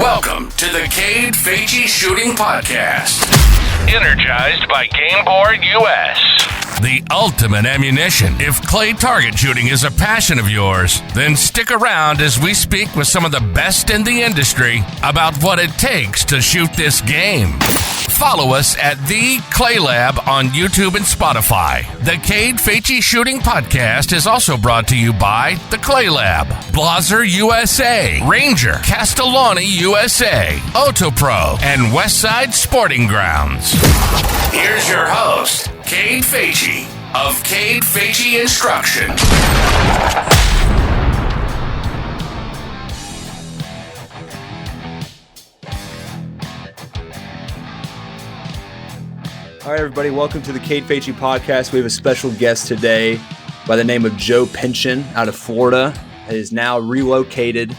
Welcome to the Cade Faetche Shooting Podcast. Energized by Game Board US. The ultimate ammunition. If clay target shooting is a passion of yours, then stick around as we speak with some of the best in the industry about what it takes to shoot this game. Follow us at The Clay Lab on YouTube and Spotify. The Cade Faetche Shooting Podcast is also brought to you by The Clay Lab, Blaser USA, Ranger, Castellani USA, Autopro, and Westside Sporting Grounds. Here's your host, Cade Faetche of Cade Faetche Instruction. All right, everybody, welcome to the Cade Faetche Podcast. We have a special guest today by the name of Joe Pinchin out of Florida. He is now relocated,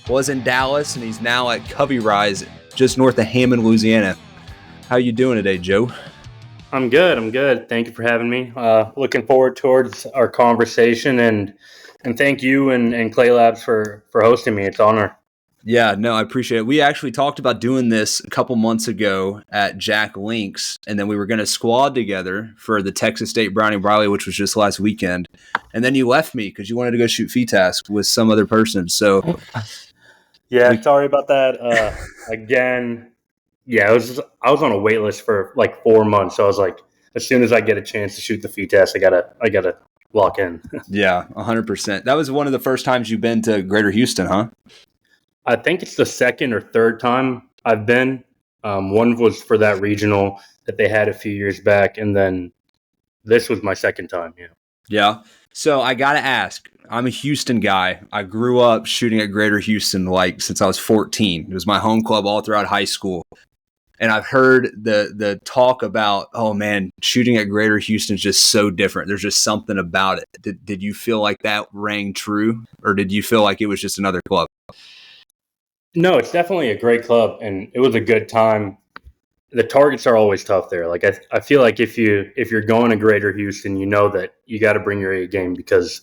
was in Dallas, and he's now at Covey Rise, just north of Hammond, Louisiana. How you doing today, Joe? I'm good. Thank you for having me. Looking forward towards our conversation, and thank you and Clay Labs for hosting me. It's an honor. Yeah, no, I appreciate it. We actually talked about doing this a couple months ago at Jack Link's, and then we were going to squad together for the Texas State Browning Briley, which was just last weekend. And then you left me because you wanted to go shoot FETASC with some other person. So, yeah, sorry about that. Again, yeah, I was on a wait list for like 4 months. So I was like, as soon as I get a chance to shoot the FETASC, I gotta lock in. Yeah, 100%. That was one of the first times you've been to Greater Houston, huh? I think it's the second or third time I've been. One was for that regional that they had a few years back, and then this was my second time. Yeah. So I got to ask, I'm a Houston guy. I grew up shooting at Greater Houston since I was 14. It was my home club all throughout high school. And I've heard the talk about, oh man, shooting at Greater Houston is just so different. There's just something about it. Did you feel like that rang true, or did you feel like it was just another club? No, it's definitely a great club, and it was a good time. The targets are always tough there. Like I feel like if you're going to Greater Houston, you know that you got to bring your A game because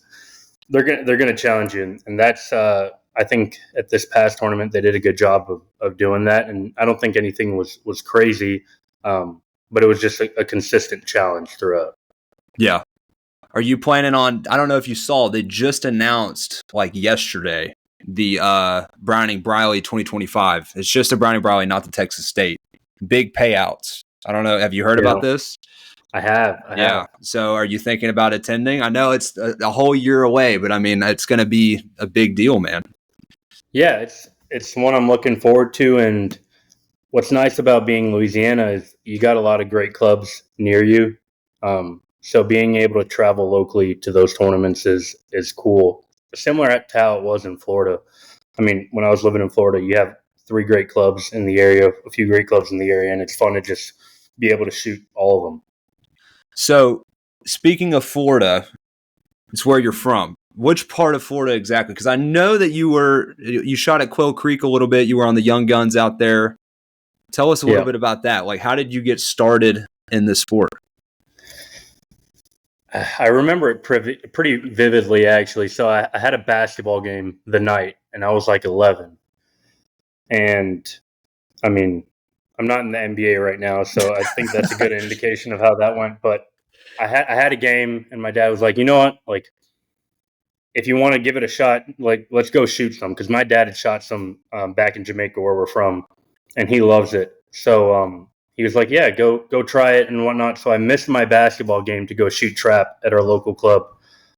they're gonna challenge you, and that's I think at this past tournament they did a good job of doing that, and I don't think anything was crazy, but it was just a consistent challenge throughout. Yeah. Are you planning on? I don't know if you saw, they just announced like yesterday the Browning Briley 2025. It's just a Browning Briley, not the Texas State. Big payouts. I don't know. Have you heard about this? I have. So are you thinking about attending? I know it's a whole year away, but I mean, it's going to be a big deal, man. Yeah, it's one I'm looking forward to. And what's nice about being Louisiana is you got a lot of great clubs near you. So being able to travel locally to those tournaments is cool. Similar to how it was in Florida. I mean, when I was living in Florida, you have 3 great clubs in the area, a few great clubs in the area, and it's fun to just be able to shoot all of them. So, speaking of Florida, it's where you're from. Which part of Florida exactly? Because I know that you shot at Quail Creek a little bit. You were on the Young Guns out there. Tell us a little bit about that. Like, how did you get started in this sport? I remember it pretty vividly, actually. So I had a basketball game the night, and I was like 11. And, I mean, I'm not in the NBA right now, so I think that's a good indication of how that went. But I had a game, and my dad was like, you know what? Like, if you want to give it a shot, like, let's go shoot some. Because my dad had shot some back in Jamaica where we're from, and he loves it. So he was like, yeah, go try it and whatnot. So I missed my basketball game to go shoot trap at our local club,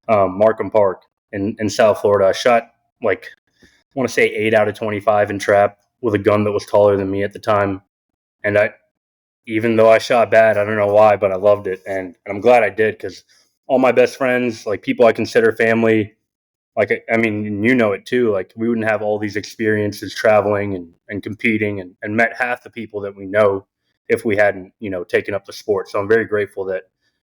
Markham Park in South Florida. I shot I want to say 8 out of 25 in trap with a gun that was taller than me at the time. And even though I shot bad, I don't know why, but I loved it. And I'm glad I did because all my best friends, like people I consider family, like, I mean, you know it too. Like we wouldn't have all these experiences traveling and competing and met half the people that we know if we hadn't, taken up the sport. So I'm very grateful that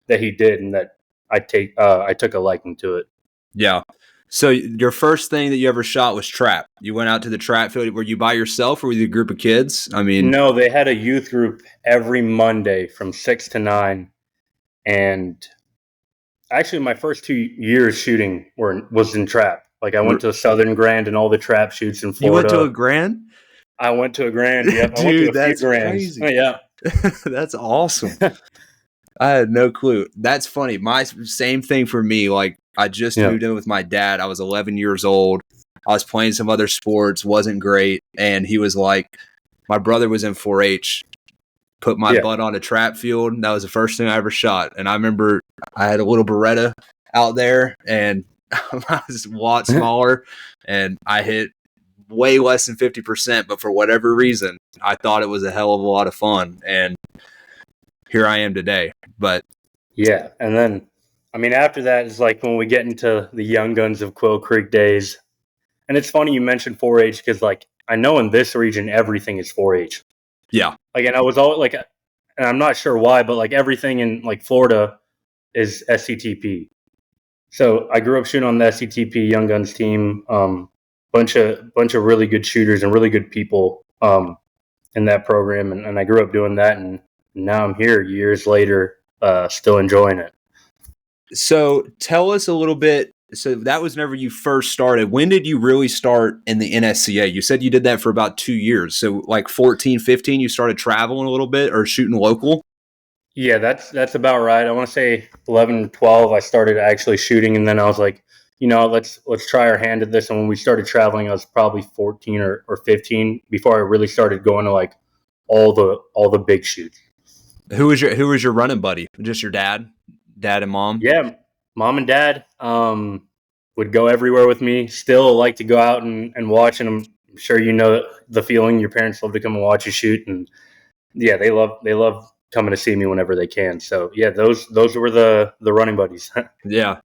he did and that I took a liking to it. Yeah. So your first thing that you ever shot was trap. You went out to the trap field. Were you by yourself or with a group of kids? I mean, no, they had a youth group every Monday from 6 to 9. And actually my first 2 years shooting was in trap. Like I went to Southern Grand and all the trap shoots in Florida. You went to a Grand? I went to a grand. Yep. I went Dude, to a few that's grands. crazy. Oh, yeah. That's awesome. I had no clue. That's funny. My same thing for me. Like, I just moved in with my dad. I was 11 years old. I was playing some other sports, wasn't great. And he was like, my brother was in 4-H, put my butt on a trap field. That was the first thing I ever shot. And I remember I had a little Beretta out there, and I was a lot smaller, and I hit way less than 50%. But for whatever reason, I thought it was a hell of a lot of fun. And here I am today. But yeah. And then, I mean, after that is like when we get into the young guns of Quail Creek days. And it's funny you mentioned 4-H because, like, I know in this region everything is 4-H. Yeah. Like, and I was all like, and I'm not sure why, but like everything in like Florida is SCTP. So I grew up shooting on the SCTP Young Guns team. Bunch of really good shooters and really good people in that program, and I grew up doing that, and now I'm here years later, still enjoying it. So tell us a little bit. So that was whenever you first started. When did you really start in the NSCA? You said you did that for about 2 years. So like 14, 15, you started traveling a little bit or shooting local? Yeah, that's about right. I want to say 11 or 12, I started actually shooting, and then I was like, you know, let's try our hand at this. And when we started traveling, I was probably 14 or 15 before I really started going to like all the big shoots. Who was your running buddy? Just your dad and mom? Yeah, mom and dad would go everywhere with me. Still like to go out and watch, and I'm sure you know the feeling. Your parents love to come and watch you shoot, and yeah, they love coming to see me whenever they can. So yeah, those were the running buddies. Yeah.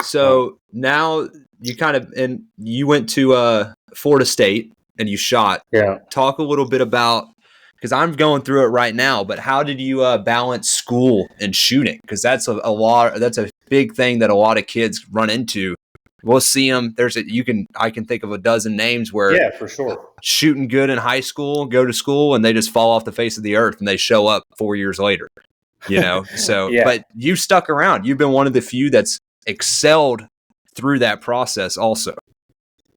So now you went to Florida State and you shot. Yeah. Talk a little bit about, because I'm going through it right now, but how did you balance school and shooting? Because that's that's a big thing that a lot of kids run into. We'll see them. I can think of a dozen names where, yeah, for sure, shooting good in high school, go to school, and they just fall off the face of the earth and they show up 4 years later, you know? So, yeah. But you stuck around. You've been one of the few that's excelled through that process also.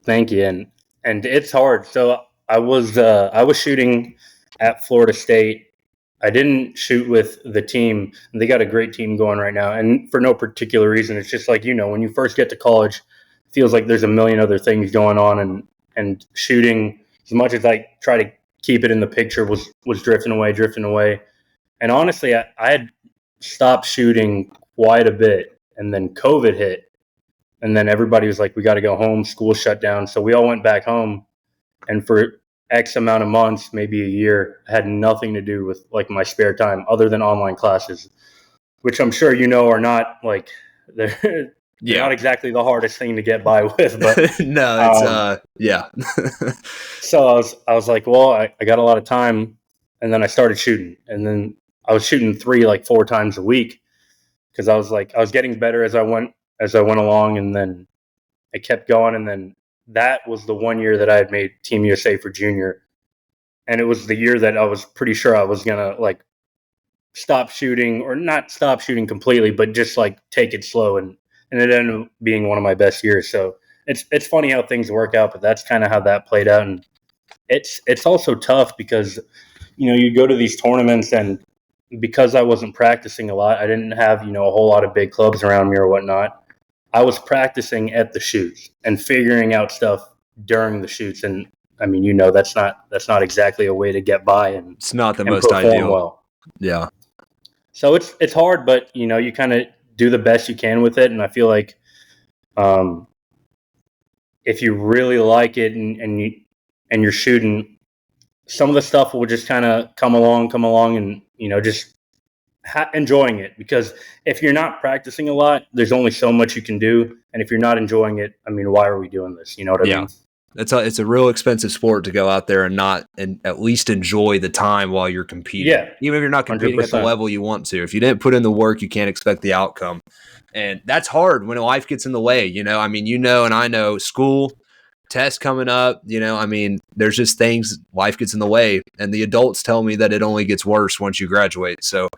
Thank you. And it's hard. So I was shooting at Florida State. I didn't shoot with the team. They got a great team going right now, and for no particular reason. It's just like, you know, when you first get to college, it feels like there's a million other things going on, and shooting, as much as I try to keep it in the picture, was drifting away. And honestly, I had stopped shooting quite a bit, and then COVID hit, and then everybody was like, we got to go home, school shut down. So we all went back home, and for X amount of months, maybe a year, had nothing to do with like my spare time other than online classes, which I'm sure you know are not like they're not exactly the hardest thing to get by with. But no, it's yeah. So I was like, well, I got a lot of time, and then I started shooting, and then I was shooting 4 times a week because I was getting better as I went along, and then I kept going, and then that was the 1 year that I had made Team USA for junior. And it was the year that I was pretty sure I was going to like stop shooting, or not stop shooting completely, but just like take it slow. And it ended up being one of my best years. So it's funny how things work out, but that's kind of how that played out. And it's also tough because, you know, you go to these tournaments, and because I wasn't practicing a lot, I didn't have, you know, a whole lot of big clubs around me or whatnot. I was practicing at the shoots and figuring out stuff during the shoots. And I mean, you know, that's not exactly a way to get by, and it's not the most ideal. Well. Yeah. So it's hard, but you know, you kind of do the best you can with it. And I feel like, if you really like it and you're shooting, some of the stuff will just kind of come along and, you know, just enjoying it, because if you're not practicing a lot, there's only so much you can do, and if you're not enjoying it, I mean, why are we doing this? You know what I mean? It's a real expensive sport to go out there and at least enjoy the time while you're competing. Yeah, even if you're not competing 100%. At the level you want to. If you didn't put in the work, you can't expect the outcome, and that's hard when life gets in the way. You know, I mean, you know, and I know, school, test coming up, you know, I mean, there's just things, life gets in the way, and the adults tell me that it only gets worse once you graduate. So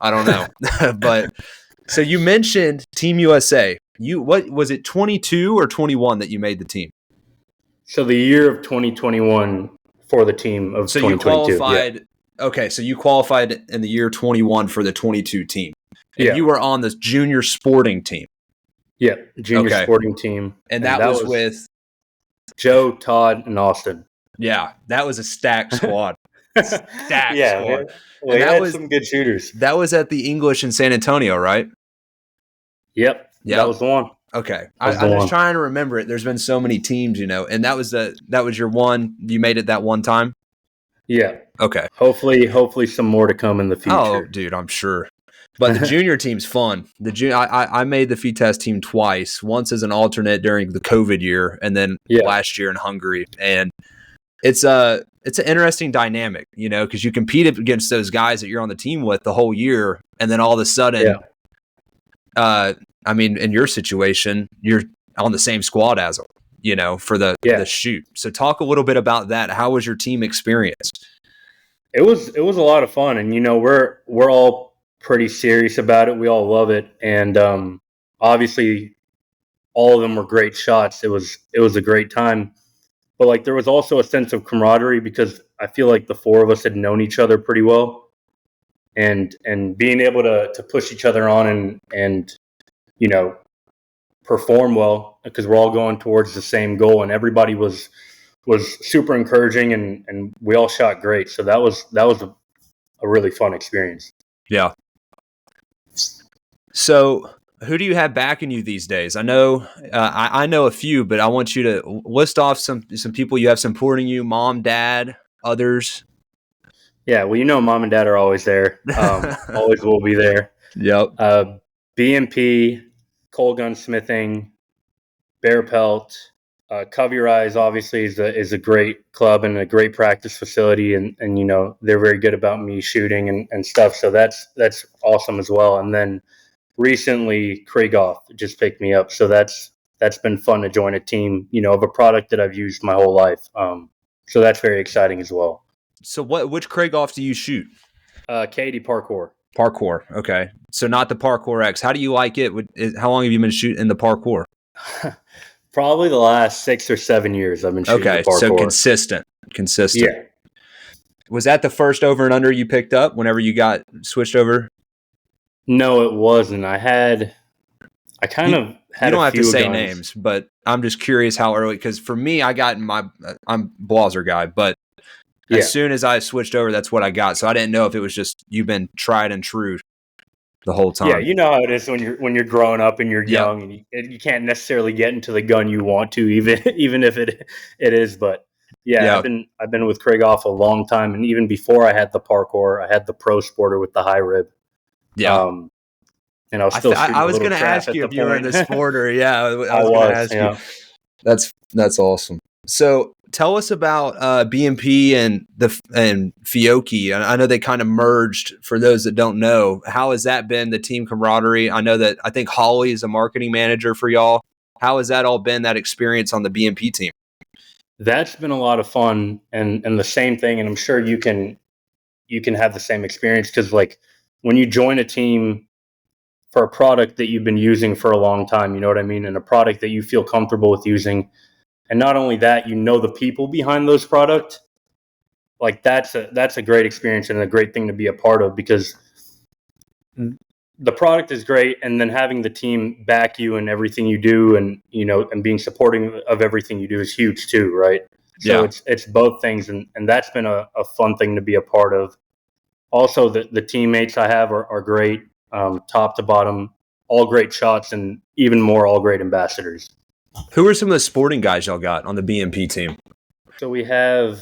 I don't know. But so you mentioned Team USA. What was it, 22 or 21 that you made the team? So the year of 2021 for the team of So 2022. you qualified. Okay, so you qualified in the year 21 for the 22 team, and you were on the junior sporting team. Yeah, junior sporting team, and that was with Joe, Todd, and Austin. Yeah, that was a stacked squad. Stacked squad. We had some good shooters. That was at the English in San Antonio, right? Yep. That was the one. Okay, I was trying to remember it. There's been so many teams, and that was your one. You made it that one time. Yeah. Okay. Hopefully, some more to come in the future. Oh, dude, I'm sure. But the junior team's fun. I made the FITES team twice. Once as an alternate during the COVID year, and then last year in Hungary. And it's an interesting dynamic, because you compete against those guys that you're on the team with the whole year, and then all of a sudden, in your situation, you're on the same squad as them, for the shoot. So talk a little bit about that. How was your team experience? It was a lot of fun, and we're all pretty serious about it. We all love it, and obviously, all of them were great shots. It was a great time, but there was also a sense of camaraderie because I feel like the four of us had known each other pretty well, and being able to push each other on and perform well because we're all going towards the same goal, and everybody was super encouraging, and we all shot great. So that was a really fun experience. Yeah. So who do you have backing you these days? I know I know a few, but I want you to list off some people you have supporting you: mom, dad, others. Yeah, well, mom and dad are always there. Always will be there. Yep. BMP, Cole Gunsmithing, BarePelt, Covey obviously is a great club and a great practice facility, and they're very good about me shooting and stuff. So that's awesome as well. And then recently, Krieghoff just picked me up, so that's been fun to join a team, of a product that I've used my whole life. So that's very exciting as well. So which Krieghoff do you shoot? Cade Parkour. Parkour. Okay. So not the Parkour X. How do you like it? How long have you been shooting the Parkour? Probably the last 6 or 7 years I've been shooting the Parkour. So consistent. Yeah. Was that the first over and under you picked up whenever you got switched over? No, it wasn't. I kind of had You don't a have few to say guns. names, but I'm just curious how early, because for me, I'm Blaser guy, but as soon as I switched over, that's what I got. So I didn't know if it was just you've been tried and true the whole time. Yeah, you know how it is when you're growing up and you're young, and you can't necessarily get into the gun you want to, even if it is. But I've been with Krieghoff a long time, and even before I had the Parkour, I had the Pro Sporter with the high rib. Yeah. And I was still. I was going to ask you if you were in the Sporter. Yeah, I was going to ask you. That's awesome. So tell us about BMP and Fiocchi. I know they kind of merged. For those that don't know, how has that been, the team camaraderie? I know that I think Holly is a marketing manager for y'all. How has that all been, that experience on the BMP team? That's been a lot of fun, and the same thing. And I'm sure you can have the same experience, because when you join a team for a product that you've been using for a long time, you know what I mean, and a product that you feel comfortable with using. And not only that, the people behind those products. That's a great experience and a great thing to be a part of, because the product is great, and then having the team back you in everything you do, and and being supporting of everything you do is huge too, right? So it's both things, and that's been a fun thing to be a part of. Also, the teammates I have are great, top to bottom, all great shots, and even more, all great ambassadors. Who are some of the sporting guys y'all got on the BMP team? So we have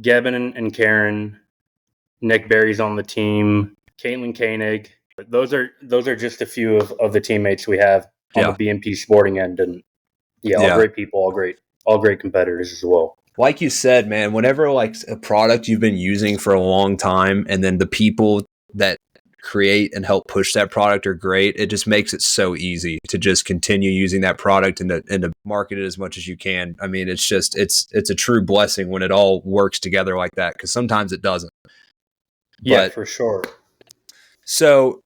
Geben and Karen, Nick Berry's on the team, Caitlin Koenig. Those are just a few of the teammates we have on the BMP sporting end, and all great people, all great competitors as well. Like you said, man, whenever a product you've been using for a long time, and then the people that create and help push that product are great, it just makes it so easy to just continue using that product and to market it as much as you can. I mean, it's a true blessing when it all works together like that, because sometimes it doesn't. Yeah, for sure. So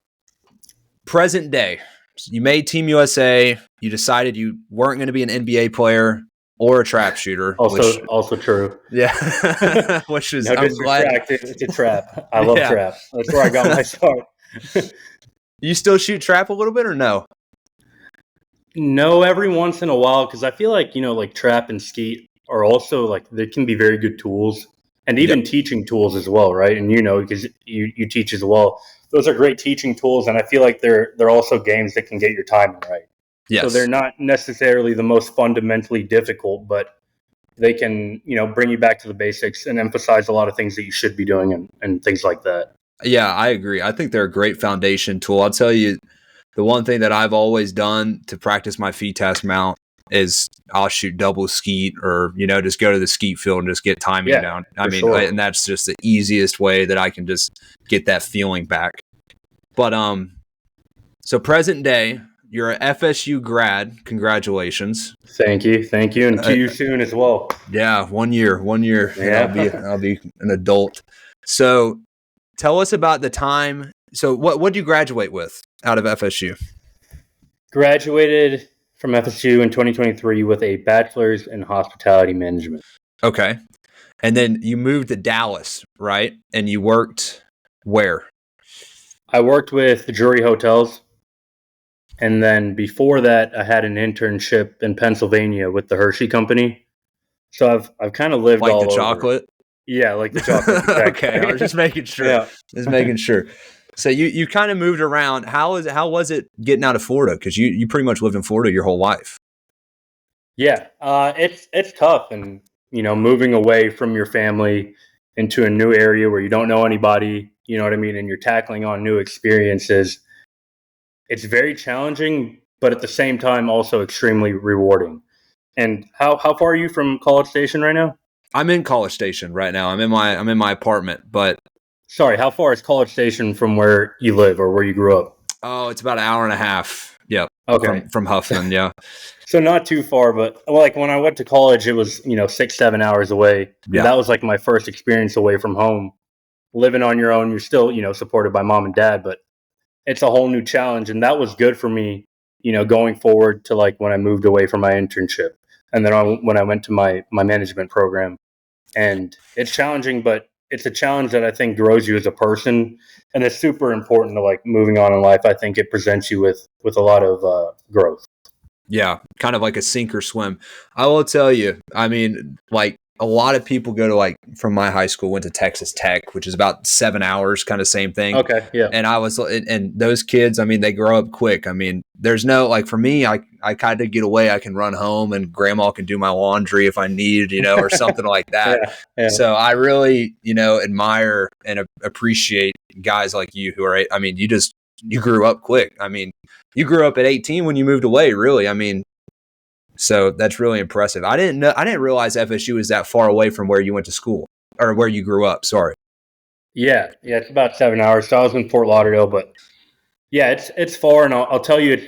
present day, you made Team USA, you decided you weren't going to be an NBA player, or a trap shooter. Also true. Yeah. Which is, No I'm glad. disrespect, it's a trap. I love trap. That's where I got my start. You still shoot trap a little bit or no? No, every once in a while, because I feel like, like trap and skeet are also like, they can be very good tools, and even teaching tools as well, right? And because you teach as well. Those are great teaching tools, and I feel like they're also games that can get your timing right. Yes. So they're not necessarily the most fundamentally difficult, but they can, bring you back to the basics and emphasize a lot of things that you should be doing and things like that. Yeah, I agree. I think they're a great foundation tool. I'll tell you, the one thing that I've always done to practice my FTAS mount is I'll shoot double skeet, or, just go to the skeet field and just get timing down. I mean, sure. And that's just the easiest way that I can just get that feeling back. But, so present day, you're a FSU grad. Congratulations. Thank you. And to you soon as well. Yeah. 1 year. Yeah. I'll be an adult. So tell us about the time. So what did you graduate with out of FSU? Graduated from FSU in 2023 with a bachelor's in hospitality management. Okay. And then you moved to Dallas, right? And you worked where? I worked with the Drury Hotels. And then before that, I had an internship in Pennsylvania with the Hershey Company. So I've kind of lived like all the over. Chocolate? Yeah, like the chocolate. Exactly. Okay, I was just making sure. Yeah. Just making sure. So you kind of moved around. How was it getting out of Florida? Because you pretty much lived in Florida your whole life. Yeah, it's tough, and moving away from your family into a new area where you don't know anybody. You know what I mean, and you're tackling on new experiences. It's very challenging, but at the same time, also extremely rewarding. And how far are you from College Station right now? I'm in College Station right now. I'm in my apartment, but sorry, how far is College Station from where you live or where you grew up? Oh, it's about an hour and a half. Yep. Okay. From Huffman, yeah. So not too far, but like when I went to college, it was 6-7 hours away. Yeah. That was like my first experience away from home. Living on your own, you're still supported by mom and dad, but it's a whole new challenge, and that was good for me, going forward to like when I moved away from my internship, and then when I went to my management program. And it's challenging, but it's a challenge that I think grows you as a person, and it's super important to like moving on in life. I think it presents you with a lot of growth. Yeah, kind of like a sink or swim. I will tell you, I mean, like a lot of people go to like from my high school went to Texas Tech, which is about 7 hours, kind of same thing. Okay, yeah. And and those kids, I mean, they grow up quick. I mean, there's no like for me, I kind of get away. I can run home and grandma can do my laundry if I need, or something like that. Yeah. So I really, admire and appreciate guys like you who are. I mean, you grew up quick. I mean, you grew up at 18 when you moved away. Really, I mean. So that's really impressive. I didn't realize FSU was that far away from where you went to school or where you grew up. Sorry. Yeah, it's about 7 hours. So I was in Fort Lauderdale, but yeah, it's far, and I'll tell you,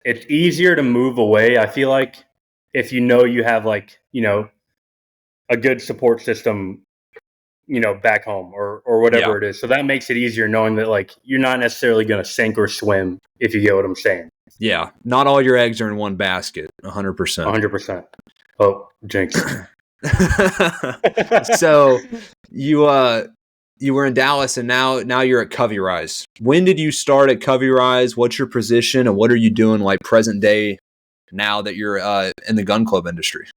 it's easier to move away. I feel like if you have like a good support system, back home or whatever it is. So that makes it easier knowing that like you're not necessarily going to sink or swim, if you get what I'm saying. Yeah, not all your eggs are in one basket. 100%. 100%. Oh, jinx. So you were in Dallas, and now you're at Covey Rise. When did you start at Covey Rise? What's your position, and what are you doing like present day now that you're in the gun club industry?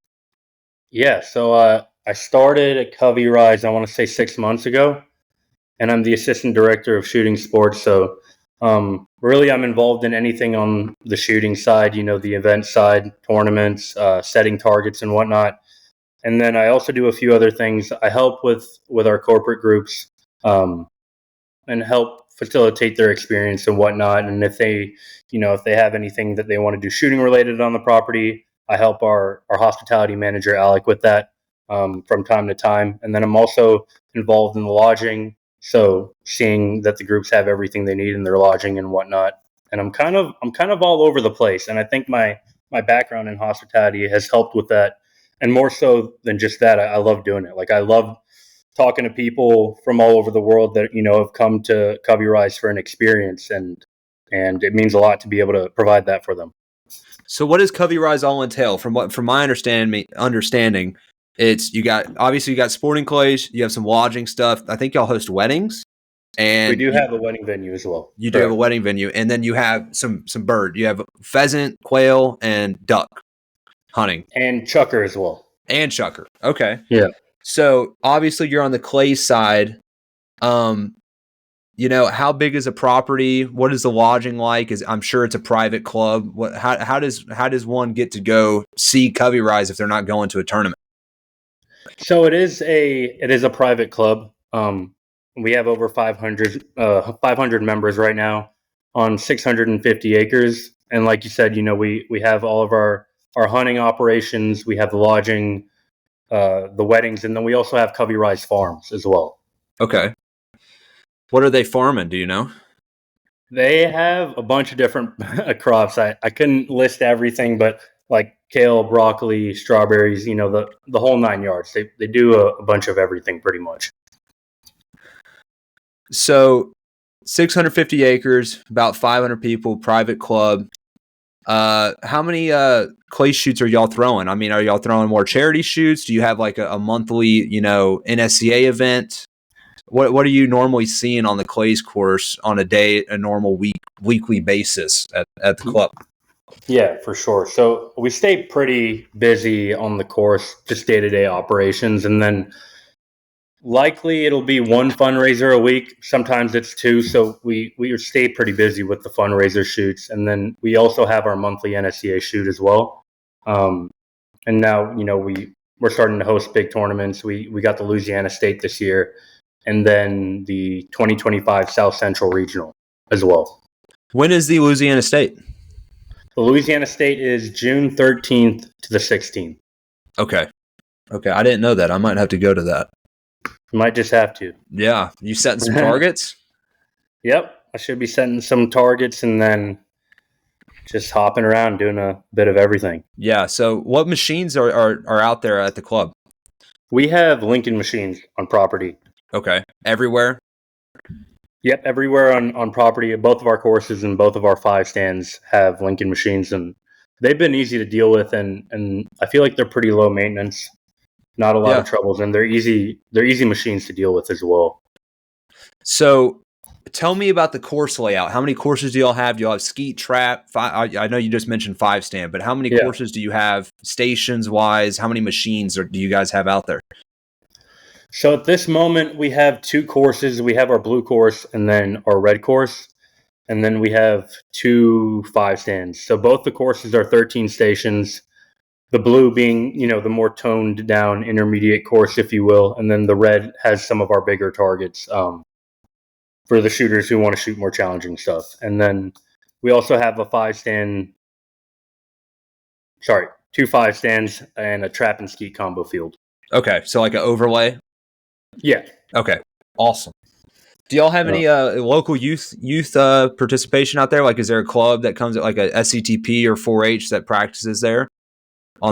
Yeah, so I started at Covey Rise, I want to say 6 months ago, and I'm the assistant director of shooting sports. So really, I'm involved in anything on the shooting side, the event side, tournaments, setting targets and whatnot. And then I also do a few other things. I help with our corporate groups and help facilitate their experience and whatnot. And if they have anything that they want to do shooting related on the property, I help our hospitality manager, Alec, with that from time to time. And then I'm also involved in the lodging. So seeing that the groups have everything they need in their lodging and whatnot, and I'm kind of all over the place. And I think my background in hospitality has helped with that. And more so than just that, I love doing it. Like I love talking to people from all over the world that have come to Covey Rise for an experience, and it means a lot to be able to provide that for them. So what does Covey Rise all entail? From my understanding, it's you got sporting clays, you have some lodging stuff. I think y'all host weddings, and We do have a wedding venue as well. you do have a wedding venue, and then you have some bird. You have pheasant, quail, and duck hunting, And chucker as well. and chucker. Okay, Yeah. so obviously you're on the clay side. How big is a property? What is the lodging like? I'm sure it's a private club. How does one get to go see Covey Rise if they're not going to a tournament? So it is a private club. We have over 500 members right now on 650 acres. And like you said, we have all of our hunting operations. We have the lodging, the weddings, and then we also have Covey Rise Farms as well. Okay. What are they farming? Do you know? They have a bunch of different crops. I couldn't list everything, but like kale, broccoli, strawberries, the whole 9 yards. They do a bunch of everything pretty much. So 650 acres, about 500 people, private club. How many clay shoots are y'all throwing? I mean, are y'all throwing more charity shoots? Do you have like a monthly, NSCA event? What are you normally seeing on the clays course on a normal weekly basis at the club? Yeah, for sure. So we stay pretty busy on the course, just day-to-day operations, and then likely it'll be one fundraiser a week. Sometimes it's two, so we stay pretty busy with the fundraiser shoots, and then we also have our monthly NSCA shoot as well. And now we're starting to host big tournaments. We got the Louisiana State this year, and then the 2025 South Central Regional as well. When is the Louisiana State? The Louisiana State is June 13th to the 16th. Okay. I didn't know that. I might have to go to that. You might just have to. Yeah. You setting some targets? Yep. I should be setting some targets and then just hopping around doing a bit of everything. Yeah. So what machines are out there at the club? We have Lincoln machines on property. Okay. Everywhere? Yep. Everywhere on property. Both of our courses and both of our 5 stands have Lincoln machines, and they've been easy to deal with, and I feel like they're pretty low maintenance. Not a lot of troubles, and they're easy machines to deal with as well. So tell me about the course layout. How many courses do y'all have? Do y'all have skeet, trap? I know you just mentioned 5 stand, but how many courses do you have stations wise? How many machines do you guys have out there? So at this moment, we have 2 courses. We have our blue course and then our red course. And then we have 2 5 stands. So both the courses are 13 stations. The blue being, the more toned down intermediate course, if you will. And then the red has some of our bigger targets for the shooters who want to shoot more challenging stuff. And then we also have a 2 5 stands and a trap and skeet combo field. Okay. So like an overlay? Yeah. Okay. Awesome. Do y'all have any local youth participation out there? Like, is there a club that comes at like a SCTP or 4-H that practices there?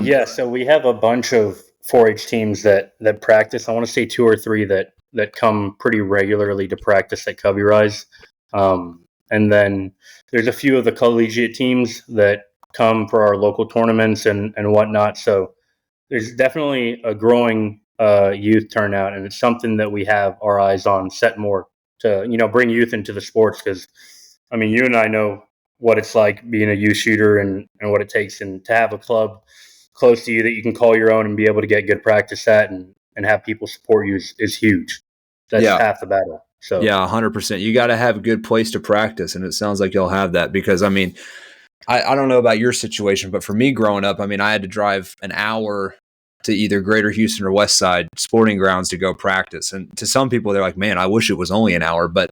Yeah, so we have a bunch of 4-H teams that practice. I want to say 2 or 3 that come pretty regularly to practice at Covey Rise. And then there's a few of the collegiate teams that come for our local tournaments and whatnot. So there's definitely a growing youth turnout, and it's something that we have our eyes on set more to, bring youth into the sports. Because, I mean, you and I know what it's like being a youth shooter and what it takes, and to have a club close to you that you can call your own and be able to get good practice at and have people support you is huge. That's half the battle. So yeah, 100%. You got to have a good place to practice, and it sounds like you'll have that because, I mean, I don't know about your situation, but for me growing up, I mean, I had to drive an hour to either Greater Houston or West Side sporting grounds to go practice. And to some people, they're like, man, I wish it was only an hour, but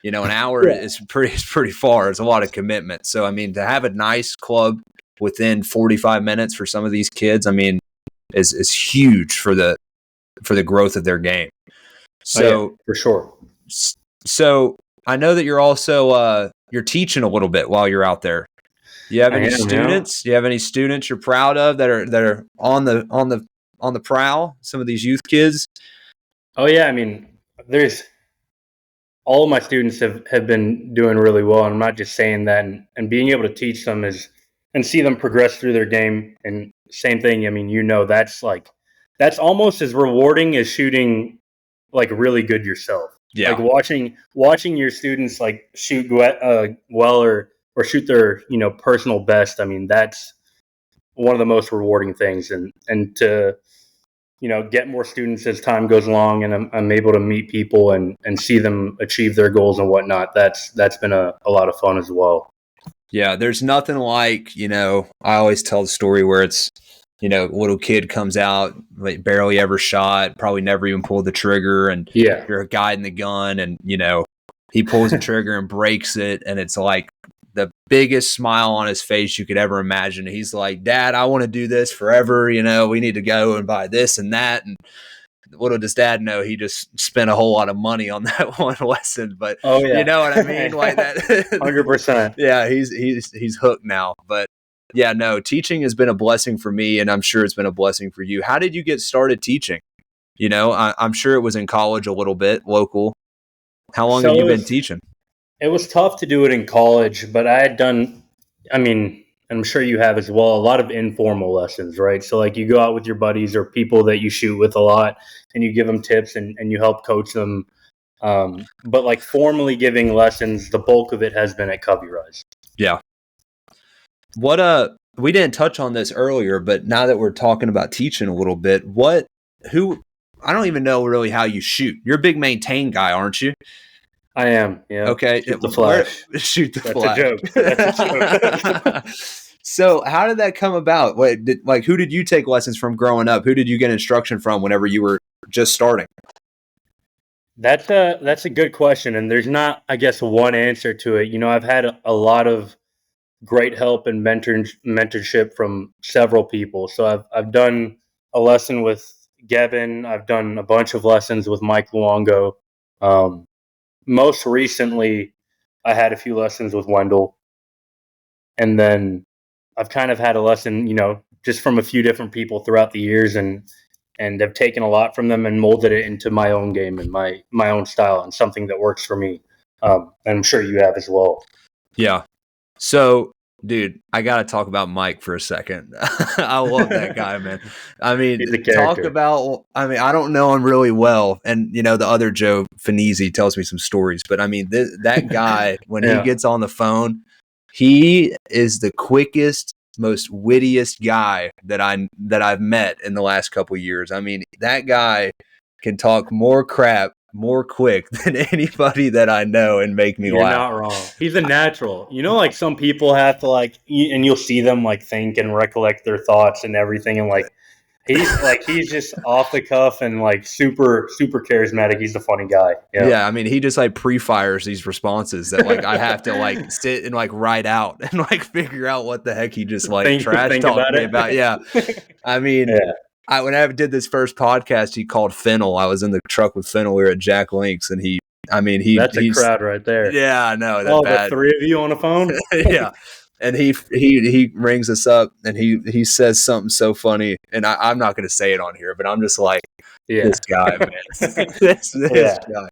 an hour is pretty far. It's a lot of commitment. So, I mean, to have a nice club within 45 minutes for some of these kids, I mean, is huge for the growth of their game. So for sure. So I know that you're also you're teaching a little bit while you're out there. Do you have any students? Do you have any students you're proud of that are on the prowl? Some of these youth kids. Oh yeah, I mean, there's all of my students have been doing really well. And I'm not just saying that, and being able to teach them is and see them progress through their game. And same thing. I mean, that's almost as rewarding as shooting like really good yourself. Yeah. Like watching your students like shoot well or shoot their, personal best. I mean, that's one of the most rewarding things. And to, get more students as time goes along, and I'm able to meet people and see them achieve their goals and whatnot. That's been a lot of fun as well. Yeah, there's nothing like, I always tell the story where it's, little kid comes out, like barely ever shot, probably never even pulled the trigger, and you're guiding the gun, and he pulls the trigger and breaks it, and it's like the biggest smile on his face you could ever imagine. He's like, "Dad, I want to do this forever. We need to go and buy this and that." And little does Dad know, he just spent a whole lot of money on that one lesson. But you know what I mean, like that. 100%. Yeah, he's hooked now. But yeah, no, teaching has been a blessing for me, and I'm sure it's been a blessing for you. How did you get started teaching? I'm sure it was in college a little bit, local. How long have you been teaching? It was tough to do it in college, but I had done, I'm sure you have as well, a lot of informal lessons, right? So like you go out with your buddies or people that you shoot with a lot, and you give them tips and you help coach them. But like formally giving lessons, the bulk of it has been at Covey Rise. Yeah. We didn't touch on this earlier, but now that we're talking about teaching a little bit, I don't even know really how you shoot. You're a big maintain guy, aren't you? I am. Yeah. Okay. Shoot the flash. Shoot the flash. That's a joke. So how did that come about? Who did you take lessons from growing up? Who did you get instruction from whenever you were just starting? That's a good question. And there's not, I guess, one answer to it. I've had a lot of great help and mentorship from several people. So I've done a lesson with Gavin. I've done a bunch of lessons with Mike Luongo. Most recently, I had a few lessons with Wendell. And then I've kind of had a lesson, just from a few different people throughout the years, and have taken a lot from them and molded it into my own game and my own style and something that works for me. And I'm sure you have as well. Yeah. So, dude, I got to talk about Mike for a second. I love that guy, man. I mean, he's a character. I don't know him really well. And, the other Joe Fanizzi tells me some stories. But, I mean, that guy, when he gets on the phone, he is the quickest, most wittiest guy that I've met in the last couple of years. I mean, that guy can talk more crap more quick than anybody that I know and make me laugh. You're not wrong. He's a natural. Like some people have to and you'll see them like think and recollect their thoughts and everything, and he's just off the cuff and like super super charismatic. He's a funny guy. Yeah, I mean, he just like pre-fires these responses that like I have to like sit and like write out and like figure out what the heck he just like trash talked me about. Yeah, I mean. Yeah. When I did this first podcast, he called Fennel. I was in the truck with Fennel. We were at Jack Link's, and that's a crowd right there. Yeah, I know. The three of you on a phone. Yeah, and he rings us up, and he says something so funny, and I'm not going to say it on here, but I'm just like, this guy, man, this guy.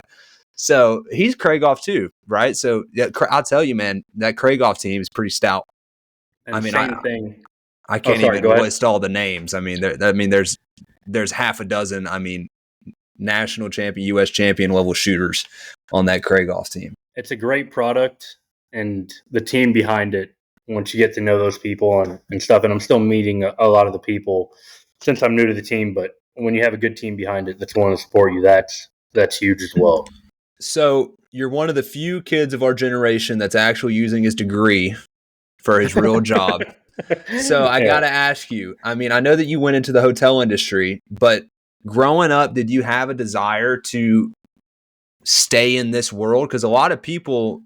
So he's Krieghoff too, right? So yeah, I'll tell you, man, that Krieghoff team is pretty stout. And same thing. I can't even list all the names. I mean, there's half a dozen. I mean, national champion, U.S. champion level shooters on that Krieghoff team. It's a great product, and the team behind it. Once you get to know those people and stuff, and I'm still meeting a lot of the people since I'm new to the team. But when you have a good team behind it that's willing to support you, that's huge as well. So you're one of the few kids of our generation that's actually using his degree for his real job. So I got to ask you, I mean, I know that you went into the hotel industry, but growing up, did you have a desire to stay in this world? Because a lot of people,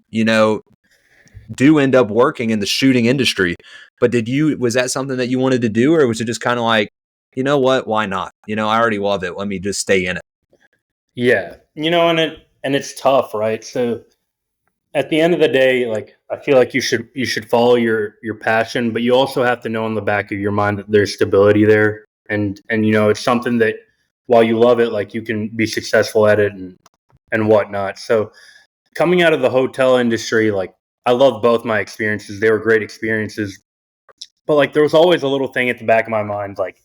do end up working in the shooting industry, but was that something that you wanted to do, or was it just kind of like, you know what, why not? I already love it. Let me just stay in it. Yeah. And it's tough, right? So at the end of the day, like, I feel like you should follow your passion, but you also have to know in the back of your mind that there's stability there. And it's something that while you love it, like, you can be successful at it and whatnot. So coming out of the hotel industry, like, I love both my experiences. They were great experiences. but like there was always a little thing at the back of my mind, like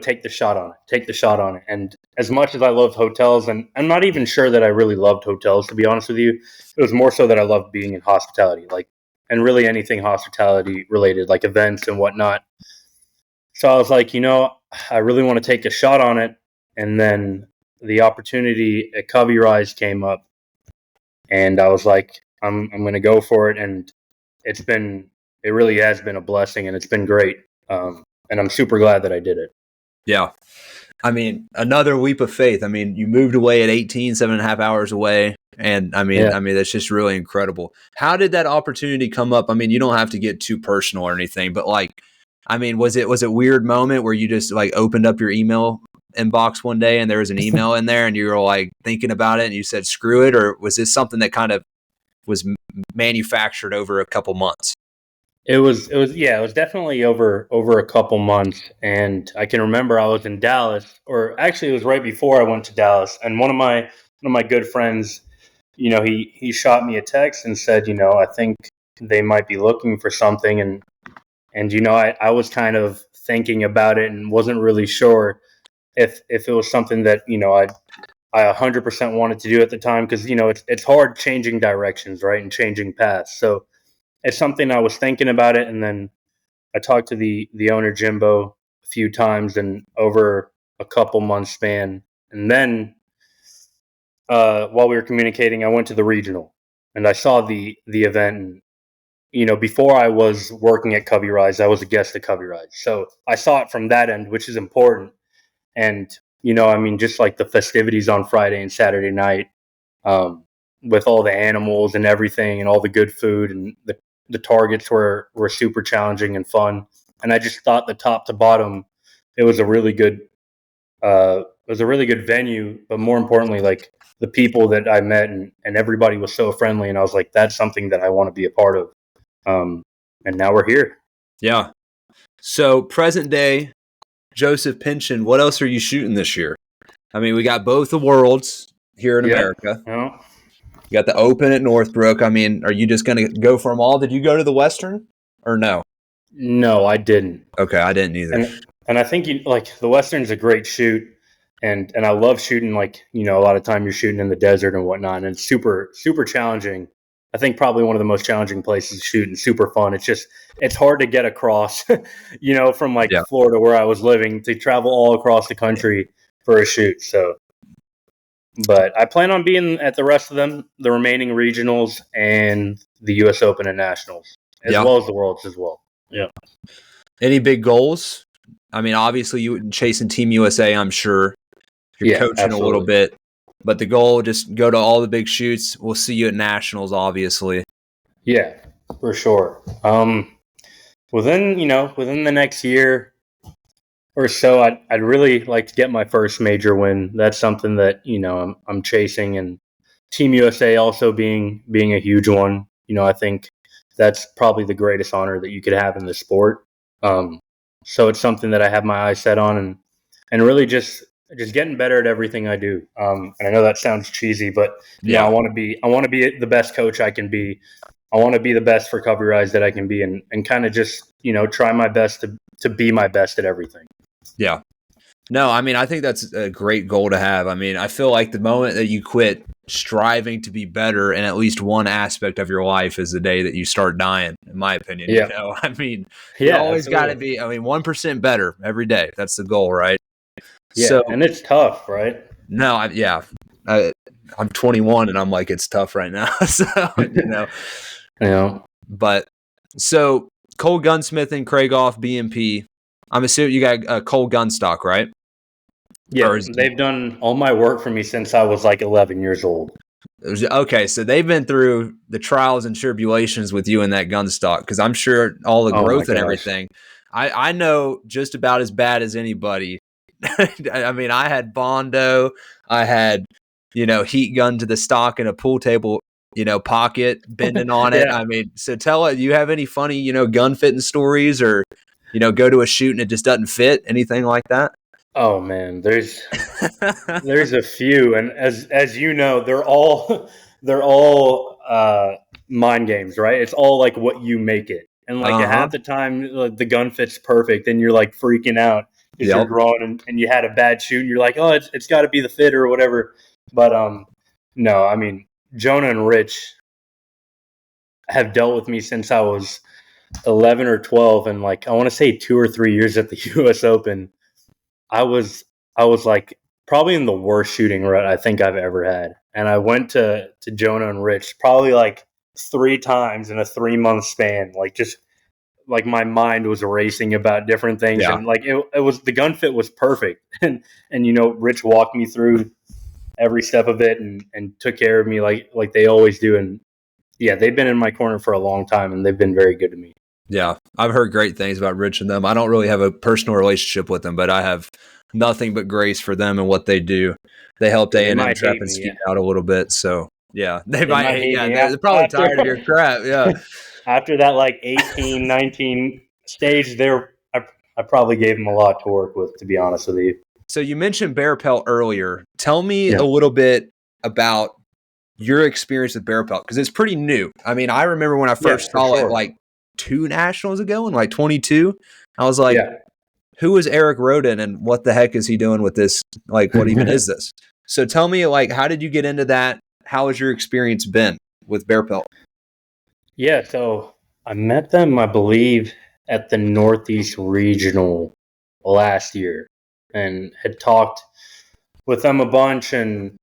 take the shot on it. And as much as I loved hotels, and I'm not even sure that I really loved hotels, to be honest with you, it was more so that I loved being in hospitality, like, and really anything hospitality related, like events and whatnot. So I was like, I really want to take a shot on it. And then the opportunity at Covey Rise came up, and I was like, I'm going to go for it. And it really has been a blessing, and it's been great. And I'm super glad that I did it. Yeah. I mean, another leap of faith. I mean, you moved away at 18, 7.5 hours away. And I mean, that's just really incredible. How did that opportunity come up? I mean, you don't have to get too personal or anything, but like, I mean, was it a weird moment where you just like opened up your email inbox one day and there was an email in there and you were like thinking about it and you said, screw it? Or was this something that kind of was manufactured over a couple months? It was definitely over a couple months. And I can remember I was in Dallas, or actually it was right before I went to Dallas. And one of my good friends, he shot me a text and said, I think they might be looking for something. And I was kind of thinking about it and wasn't really sure if it was something that, I 100% wanted to do at the time. Cause it's hard changing directions, right. And changing paths. So it's something I was thinking about it. And then I talked to the owner, Jimbo, a few times and over a couple months span. And then, while we were communicating, I went to the regional and I saw the event. And, before I was working at Covey Rise, I was a guest at Covey Rise. So I saw it from that end, which is important. And, just like the festivities on Friday and Saturday night, with all the animals and everything and all the good food, and the targets were super challenging and fun. And I just thought the top to bottom, it was a really good venue, but more importantly, like the people that I met and everybody was so friendly. And I was like, that's something that I want to be a part of. And now we're here. Yeah. So present day, Joseph Pinchin, what else are you shooting this year? I mean, we got both the worlds here in America. Yeah. You got the Open at Northbrook. I mean, are you just going to go for them all? Did you go to the Western or no? No, I didn't. Okay, I didn't either. And I think the Western's a great shoot, and I love shooting. Like a lot of time you're shooting in the desert and whatnot, and it's super super challenging. I think probably one of the most challenging places to shoot and super fun. It's hard to get across, from Florida where I was living to travel all across the country for a shoot. So. But I plan on being at the rest of them, the remaining regionals and the U.S. Open and Nationals, as well as the Worlds as well. Yeah. Any big goals? I mean, obviously you chasing Team USA, I'm sure. You're coaching absolutely. A little bit. But the goal, just go to all the big shoots. We'll see you at Nationals, obviously. Yeah, for sure. Within the next year or so, I'd really like to get my first major win. That's something that I'm chasing, and Team USA also being a huge one. I think that's probably the greatest honor that you could have in the sport. So it's something that I have my eyes set on, and really just getting better at everything I do. And I know that sounds cheesy, but I want to be the best coach I can be. I want to be the best for Covey Rise that I can be, and kind of just try my best to be my best at everything. Yeah. No, I mean, I think that's a great goal to have. I mean, I feel like the moment that you quit striving to be better in at least one aspect of your life is the day that you start dying, in my opinion. Yeah. I mean, you always got to be, 1% better every day. That's the goal, right? Yeah, so, and it's tough, right? No, I'm 21 and I'm like, it's tough right now. So, But so Cole Gunsmithing, Krieghoff, BMP. I'm assuming you got Cole gun stock, right? Yeah, they've done all my work for me since I was like 11 years old. Okay, so they've been through the trials and tribulations with you in that gun stock, because I'm sure all the growth and everything. I know just about as bad as anybody. I mean, I had Bondo, I had heat gun to the stock in a pool table pocket bending on it. I mean, so tell us, you have any funny gun fitting stories, or go to a shoot and it just doesn't fit, anything like that? Oh man, there's a few, and as you know, they're all mind games, right? It's all like what you make it, And like half the time, like, the gun fit's perfect, and you're like freaking out because you're growing and you had a bad shoot, and you're like, oh, it's got to be the fit or whatever. But no, I mean, Jonah and Rich have dealt with me since I was 11 or 12, and like I want to say 2 or 3 years at the U.S. Open, I was like probably in the worst shooting rut I think I've ever had, and I went to Jonah and Rich probably like 3 times in a 3-month span, like just like my mind was racing about different things, and like it was, the gun fit was perfect, and you know, Rich walked me through every step of it and took care of me like they always do, and yeah, they've been in my corner for a long time, and they've been very good to me. Yeah, I've heard great things about Rich and them. I don't really have a personal relationship with them, but I have nothing but grace for them and what they do. They helped A&M Trap and Skeet out a little bit, so yeah, they might hate me. They're probably tired of your crap. Yeah. After that, like 18, 19 stage, I probably gave them a lot to work with, to be honest with you. So you mentioned BarePelt earlier. Tell me a little bit about your experience with BarePelt, because it's pretty new. I mean, I remember when I first saw it like 2 nationals ago in like 22. I was like, who is Eric Roden and what the heck is he doing with this? Like, what even is this? So tell me, like, how did you get into that? How has your experience been with BarePelt? Yeah, so I met them, I believe, at the Northeast Regional last year, and had talked with them a bunch and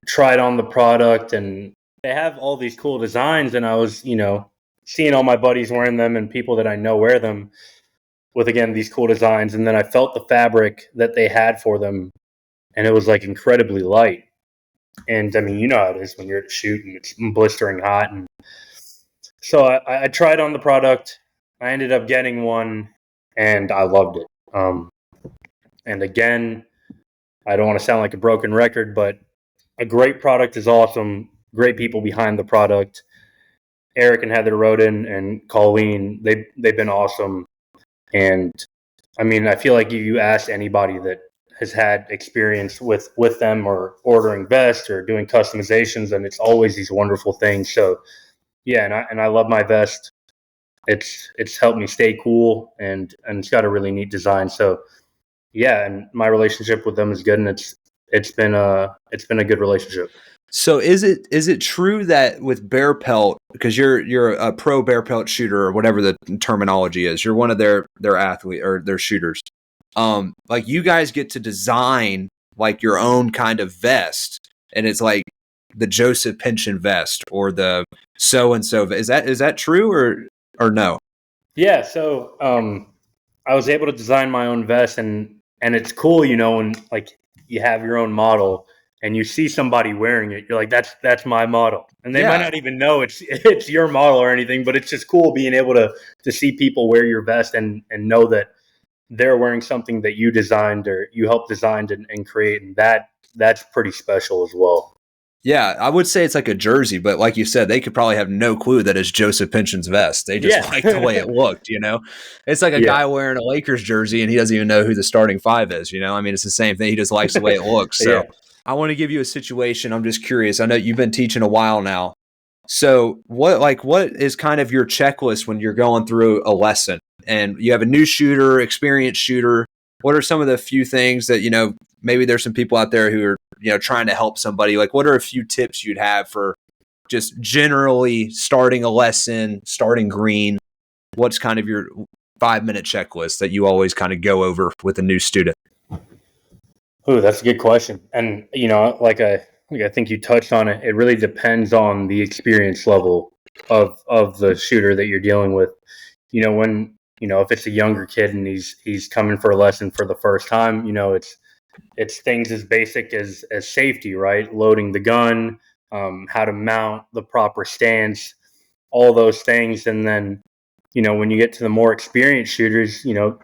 tried on the product, and they have all these cool designs, and I was, you know, seeing all my buddies wearing them and people that I know wear them with, again, these cool designs, and then I felt the fabric that they had for them, and it was like incredibly light. And I mean, you know how it is when you're at a shoot and it's blistering hot. And so I tried on the product. I ended up getting one, and I loved it. And again, I don't want to sound like a broken record, but a great product is awesome. Great people behind the product. Eric and Heather Roden and Colleen, they've been awesome. And I mean, I feel like if you ask anybody that has had experience with them or ordering vests or doing customizations, and it's always these wonderful things. So yeah, and I love my vest. It's helped me stay cool, and it's got a really neat design. So yeah, and my relationship with them is good, and it's been a good relationship. So is it true that with BarePelt, because you're a pro BarePelt shooter or whatever the terminology is, you're one of their athlete or their shooters, like you guys get to design like your own kind of vest, and it's like the Joseph Pinchin vest or the so and so. Is that true or no? Yeah, so I was able to design my own vest, and it's cool, you know, when like you have your own model and you see somebody wearing it, you're like, that's my model, and they might not even know it's your model or anything, but it's just cool being able to see people wear your vest and know that they're wearing something that you designed or you helped design and create, and that's pretty special as well. Yeah, I would say it's like a jersey, but like you said, they could probably have no clue that it's Joseph Pinchin's vest. They just like the way it looked, you know? It's like a guy wearing a Lakers jersey and he doesn't even know who the starting 5 is, you know? I mean, it's the same thing. He just likes the way it looks. So I want to give you a situation. I'm just curious. I know you've been teaching a while now. So what is kind of your checklist when you're going through a lesson and you have a new shooter, experienced shooter? What are some of the few things that, you know, maybe there's some people out there who are, you know, trying to help somebody? Like, what are a few tips you'd have for just generally starting a lesson, starting green? What's kind of your 5-minute checklist that you always kind of go over with a new student? Oh, that's a good question. And, you know, like I think you touched on it. It really depends on the experience level of the shooter that you're dealing with. You know, when, you know, if it's a younger kid and he's coming for a lesson for the first time, you know, it's things as basic as safety, right? Loading the gun, how to mount the proper stance, all those things. And then, you know, when you get to the more experienced shooters, you know,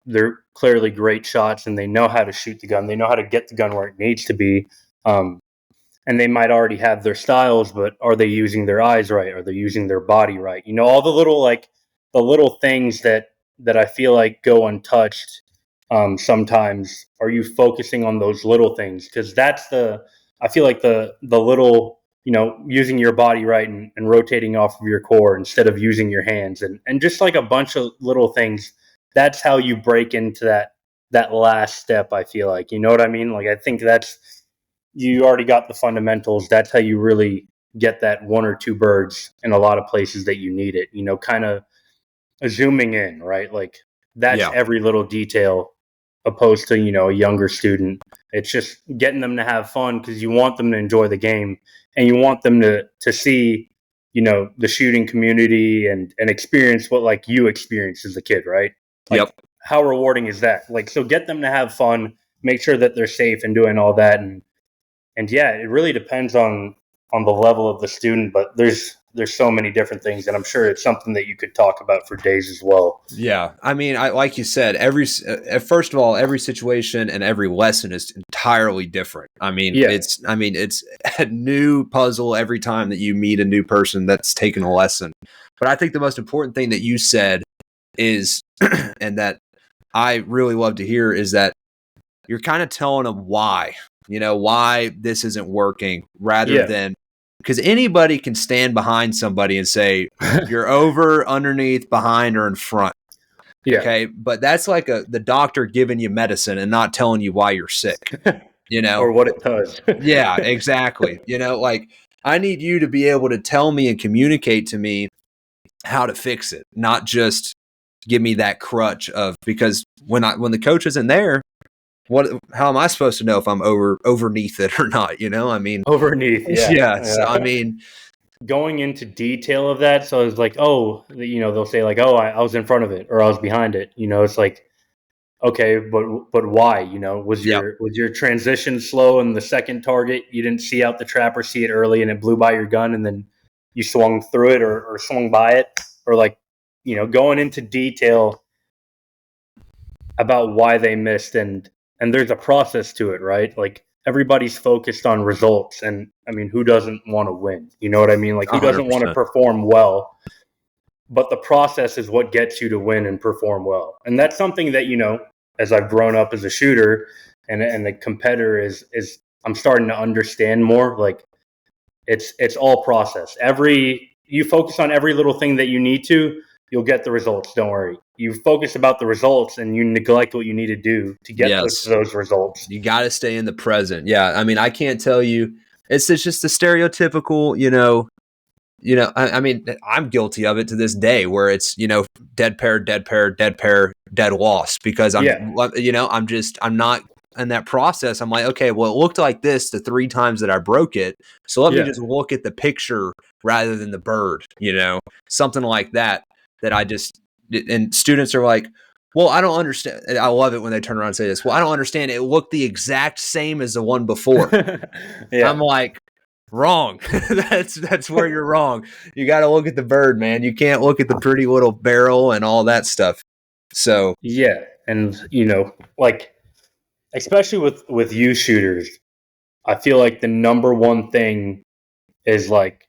they're clearly great shots and they know how to shoot the gun. They know how to get the gun where it needs to be. And they might already have their styles, but are they using their eyes right? Are they using their body right? You know, all the little things that I feel like go untouched. Sometimes, are you focusing on those little things? Because I feel like the little using your body right and rotating off of your core instead of using your hands and just like a bunch of little things. That's how you break into that last step. I feel like, you know what I mean? Like, I think you already got the fundamentals. That's how you really get that one or two birds in a lot of places that you need it, kind of zooming in, right? Like that's every little detail opposed to, a younger student. It's just getting them to have fun because you want them to enjoy the game and you want them to see, the shooting community and experience what like you experienced as a kid, right? Like, how rewarding is that? Like, so get them to have fun, make sure that they're safe and doing all that. And yeah, it really depends on the level of the student, but there's so many different things, and I'm sure it's something that you could talk about for days as well. Yeah, I mean, like you said, first of all, every situation and every lesson is entirely different. I mean, it's a new puzzle every time that you meet a new person that's taken a lesson. But I think the most important thing that you said is, and that I really love to hear, is that you're kind of telling them why this isn't working, rather than, because anybody can stand behind somebody and say, you're over, underneath, behind, or in front. Yeah. Okay. But that's like the doctor giving you medicine and not telling you why you're sick, or what it does. Yeah, exactly. Like, I need you to be able to tell me and communicate to me how to fix it, not just give me that crutch of, because when the coach isn't there, how am I supposed to know if I'm overneath it or not? I mean, overneath. Yeah. So, I mean, going into detail of that. So it's like, they'll say like, I was in front of it or I was behind it. It's like, okay, but why? Was your transition slow in the second target? You didn't see out the trap or see it early and it blew by your gun and then you swung through it or swung by it, or like, going into detail about why they missed. And there's a process to it, right? Like, everybody's focused on results. And I mean, who doesn't want to win? You know what I mean? Like, who doesn't 100%. Want to perform well? But the process is what gets you to win and perform well. And that's something that, as I've grown up as a shooter and the competitor is I'm starting to understand more. Like, it's all process. You focus on every little thing that you need to, you'll get the results. Don't worry. You focus about the results and you neglect what you need to do to get those results. You got to stay in the present. Yeah. I mean, I can't tell you, it's just the stereotypical, I mean, I'm guilty of it to this day where it's, dead pair, dead loss, because I'm not in that process. I'm like, okay, well, it looked like this the 3 times that I broke it. So let me just look at the picture rather than the bird, something like that I just, and students are like, well, I don't understand. I love it when they turn around and say this. Well, I don't understand. It looked the exact same as the one before. I'm like, wrong. That's where you're wrong. You got to look at the bird, man. You can't look at the pretty little barrel and all that stuff. So, yeah. And, like, especially with youth shooters, I feel like the number one thing is like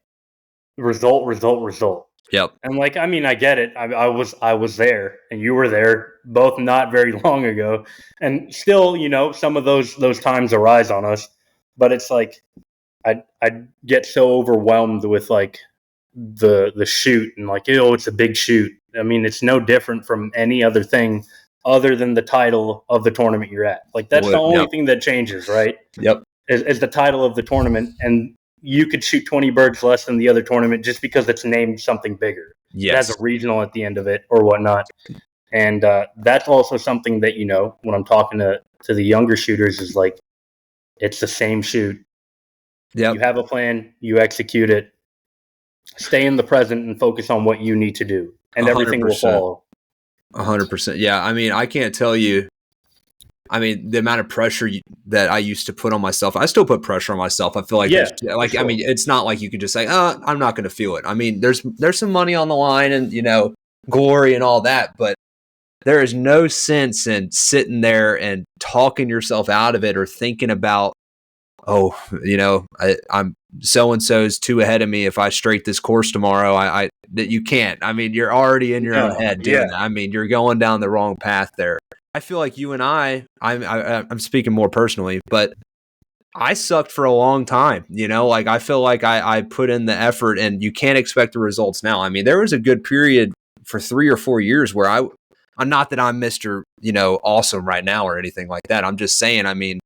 result. Yep. And like, I mean, I get it. I was there and you were there, both not very long ago. And still, some of those times arise on us. But it's like, I get so overwhelmed with like the shoot and like, it's a big shoot. I mean, it's no different from any other thing other than the title of the tournament you're at. Like, that's the only thing that changes, right? Yep. Is the title of the tournament. And you could shoot 20 birds less than the other tournament just because it's named something bigger. Yes. It has a regional at the end of it or whatnot. And that's also something that, when I'm talking to the younger shooters, is like, it's the same shoot. Yep. You have a plan, you execute it, stay in the present and focus on what you need to do. And 100%. Everything will follow. 100%. Yeah. I mean, I can't tell you, the amount of pressure that I used to put on myself, I still put pressure on myself. I feel like, sure. I mean, it's not like you can just say, I'm not going to feel it. I mean, there's some money on the line and, glory and all that, but there is no sense in sitting there and talking yourself out of it or thinking about, I'm so-and-so's 2 ahead of me. If I straight this course tomorrow, that you can't. I mean, you're already in your own head doing that. I mean, you're going down the wrong path there. I feel like you and I'm speaking more personally, but I sucked for a long time, like I feel like I put in the effort and you can't expect the results now. I mean, there was a good period for 3 or 4 years where I'm not that I'm Mr. Awesome right now or anything like that. I'm just saying, I mean,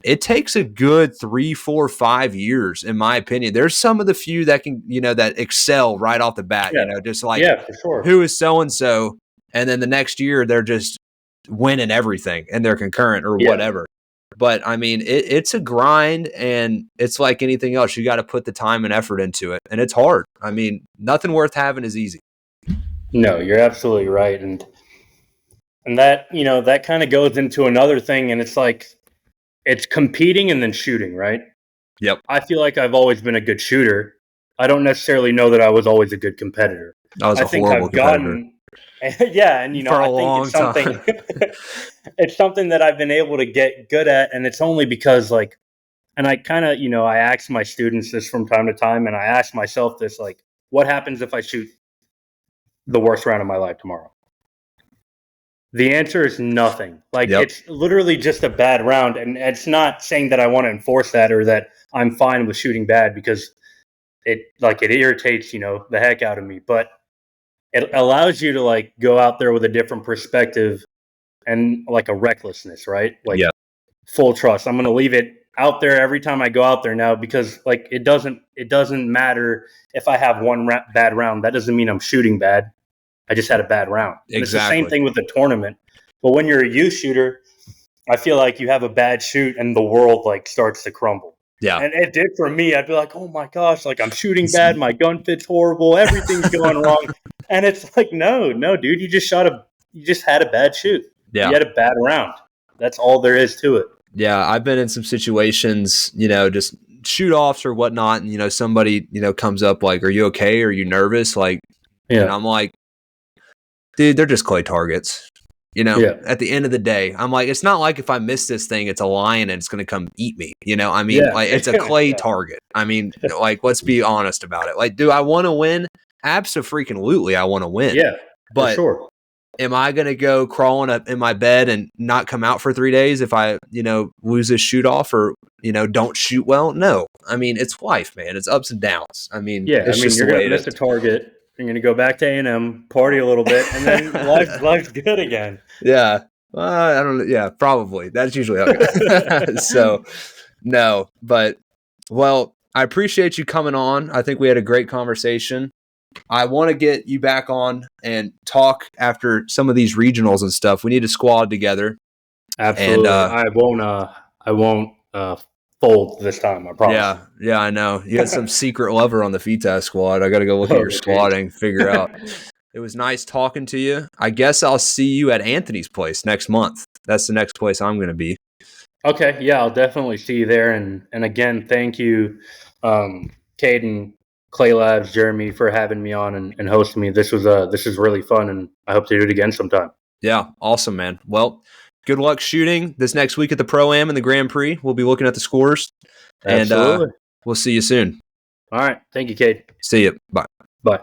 it takes a good 3, 4, 5 years, in my opinion. There's some of the few that can, that excel right off the bat, just like, for sure. Who is so-and-so? And then the next year they're just winning everything and they're concurrent or whatever. But I mean, it's a grind, and it's like anything else. You got to put the time and effort into it, and it's hard. I mean, nothing worth having is easy. No, you're absolutely right. And that, that kind of goes into another thing, and it's like, it's competing and then shooting, right? Yep. I feel like I've always been a good shooter. I don't necessarily know that I was always a good competitor. I think horrible competitor. And for I a long think it's something it's something that I've been able to get good at, and it's only because and I kind of, I ask my students this from time to time, and I ask myself this, like, what happens if I shoot the worst round of my life tomorrow? The answer is nothing. It's literally just a bad round. And it's not saying that I want to enforce that or that I'm fine with shooting bad, because it irritates, the heck out of me. But it allows you to go out there with a different perspective and a recklessness, right? Full trust. I'm going to leave it out there every time I go out there now, because it doesn't matter if I have one bad round. That doesn't mean I'm shooting bad. I just had a bad round. Exactly. It's the same thing with the tournament. But when you're a youth shooter, I feel like you have a bad shoot and the world starts to crumble. Yeah. And it did for me. I'd be like, oh my gosh, I'm shooting bad. My gun fit's horrible. Everything's going wrong. And it's like, no, dude, you just had a bad shoot. Yeah. You had a bad round. That's all there is to it. Yeah. I've been in some situations, just shoot offs or whatnot. And, somebody, comes up are you okay? Are you nervous? And I'm like, dude, they're just clay targets. At the end of the day, I'm like, it's not like if I miss this thing, it's a lion and it's going to come eat me. It's a clay target. I mean, let's be honest about it. Do I want to win? Abso-freaking-lutely, I want to win. Yeah, but for sure. Am I going to go crawling up in my bed and not come out for 3 days if I, lose a shoot off or, don't shoot well? No. I mean, it's life, man. It's ups and downs. I mean, you're going to miss a target. You're going to go back to A&M, party a little bit, and then life's good again. Yeah. I don't know. Yeah, probably. That's usually how it goes. So, no. But, well, I appreciate you coming on. I think we had a great conversation. I want to get you back on and talk after some of these regionals and stuff. We need to squad together. Absolutely. And, I won't fold this time, I promise. Yeah, I know. You had some secret lover on the FETAS squad. I got to go look at your squatting, figure out. It was nice talking to you. I guess I'll see you at Anthony's place next month. That's the next place I'm going to be. Okay, yeah, I'll definitely see you there. And again, thank you, Cade and Clay Labs, Jeremy, for having me on and hosting me. This was really fun, and I hope to do it again sometime. Yeah, awesome, man. Well, good luck shooting this next week at the Pro-Am and the Grand Prix. We'll be looking at the scores. Absolutely. And we'll see you soon. All right. Thank you, Cade. See you. Bye. Bye.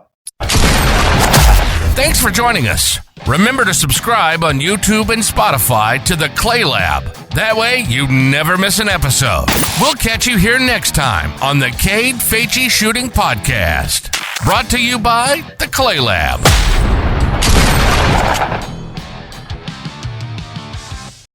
Thanks for joining us. Remember to subscribe on YouTube and Spotify to the Clay Lab. That way, you never miss an episode. We'll catch you here next time on the Cade Faetche Shooting Podcast. Brought to you by the Clay Lab.